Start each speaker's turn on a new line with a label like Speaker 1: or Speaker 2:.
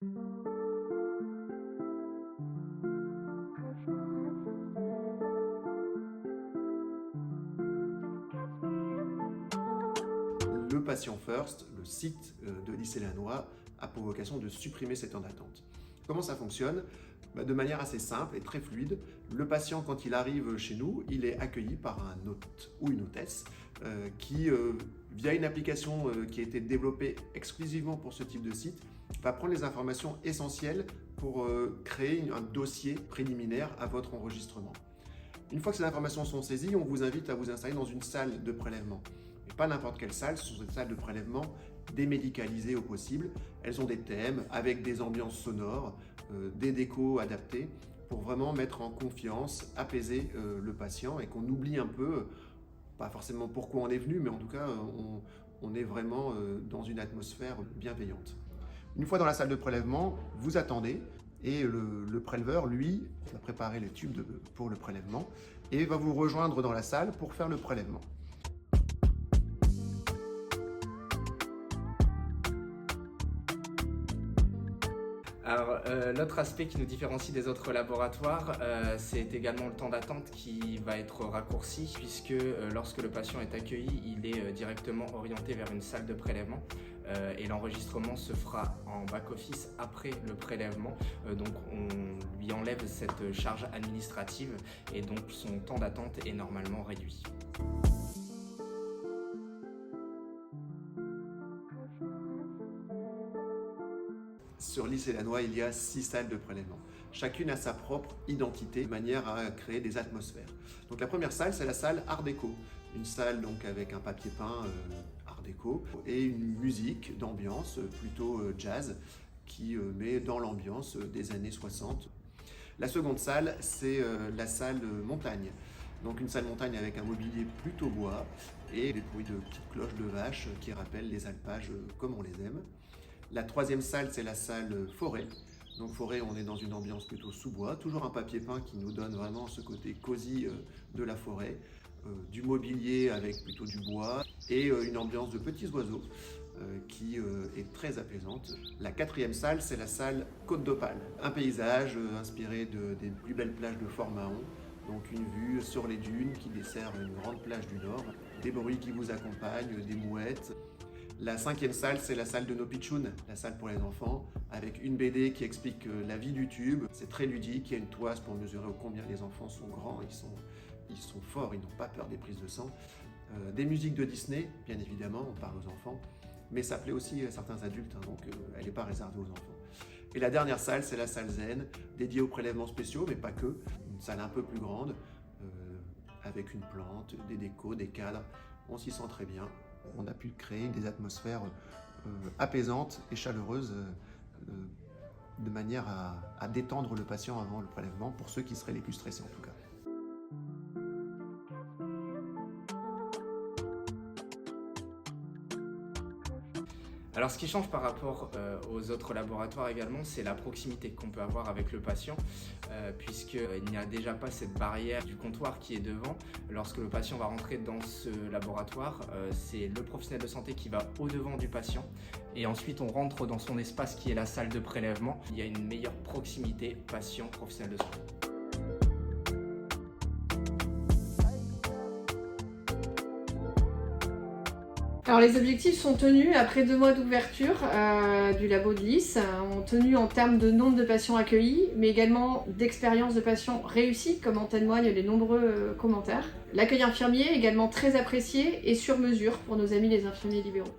Speaker 1: Le Patient First, le site de Lycée Lannoy, a pour vocation de supprimer ces temps d'attente. Comment ça fonctionne? De manière assez simple et très fluide. Le patient, quand il arrive chez nous, il est accueilli par un hôte ou une hôtesse qui, via une application qui a été développée exclusivement pour ce type de site, va prendre les informations essentielles pour créer un dossier préliminaire à votre enregistrement. Une fois que ces informations sont saisies, on vous invite à vous installer dans une salle de prélèvement. Et pas n'importe quelle salle, ce sont des salles de prélèvement démédicalisées au possible. Elles ont des thèmes avec des ambiances sonores, des décos adaptés pour vraiment mettre en confiance, apaiser le patient et qu'on oublie un peu, pas forcément pourquoi on est venu, mais en tout cas on est vraiment dans une atmosphère bienveillante. Une fois dans la salle de prélèvement, vous attendez et le préleveur, lui, va préparer les tubes pour le prélèvement et va vous rejoindre dans la salle pour faire le prélèvement.
Speaker 2: Alors, l'autre aspect qui nous différencie des autres laboratoires, c'est également le temps d'attente qui va être raccourci puisque lorsque le patient est accueilli, il est directement orienté vers une salle de prélèvement et l'enregistrement se fera en back-office après le prélèvement. Donc on lui enlève cette charge administrative et donc son temps d'attente est normalement réduit.
Speaker 1: Sur Lycée Lannoy, il y a 6 salles de prélèvement. Chacune a sa propre identité, de manière à créer des atmosphères. Donc la première salle, c'est la salle Art Déco. Une salle donc avec un papier peint Art Déco et une musique d'ambiance plutôt jazz qui met dans l'ambiance des années 60. La seconde salle, c'est la salle Montagne. Donc une salle montagne avec un mobilier plutôt bois et des bruits de petites cloches de vaches qui rappellent les alpages comme on les aime. La troisième salle, c'est la salle forêt. Donc forêt, on est dans une ambiance plutôt sous-bois, toujours un papier peint qui nous donne vraiment ce côté cosy de la forêt, du mobilier avec plutôt du bois et une ambiance de petits oiseaux qui est très apaisante. La quatrième salle, c'est la salle Côte d'Opale. Un paysage inspiré des plus belles plages de Fort-Mahon, donc une vue sur les dunes qui dessert une grande plage du Nord, des bruits qui vous accompagnent, des mouettes. La cinquième salle, c'est la salle de nos pitchouns, la salle pour les enfants, avec une BD qui explique la vie du tube. C'est très ludique, il y a une toise pour mesurer combien les enfants sont grands, ils sont forts, ils n'ont pas peur des prises de sang. Des musiques de Disney, bien évidemment, on parle aux enfants, mais ça plaît aussi à certains adultes, donc elle n'est pas réservée aux enfants. Et la dernière salle, c'est la salle Zen, dédiée aux prélèvements spéciaux, mais pas que. Une salle un peu plus grande, avec une plante, des décos, des cadres, on s'y sent très bien. On a pu créer des atmosphères apaisantes et chaleureuses de manière à détendre le patient avant le prélèvement, pour ceux qui seraient les plus stressés en tout cas.
Speaker 2: Alors ce qui change par rapport aux autres laboratoires également, c'est la proximité qu'on peut avoir avec le patient, puisqu'il n'y a déjà pas cette barrière du comptoir qui est devant. Lorsque le patient va rentrer dans ce laboratoire, c'est le professionnel de santé qui va au-devant du patient, et ensuite on rentre dans son espace qui est la salle de prélèvement. Il y a une meilleure proximité patient-professionnel de santé.
Speaker 3: Alors les objectifs sont tenus après 2 mois d'ouverture du labo de Lys, ont tenu en termes de nombre de patients accueillis, mais également d'expérience de patients réussis, comme en témoignent les nombreux commentaires. L'accueil infirmier est également très apprécié et sur mesure pour nos amis les infirmiers libéraux.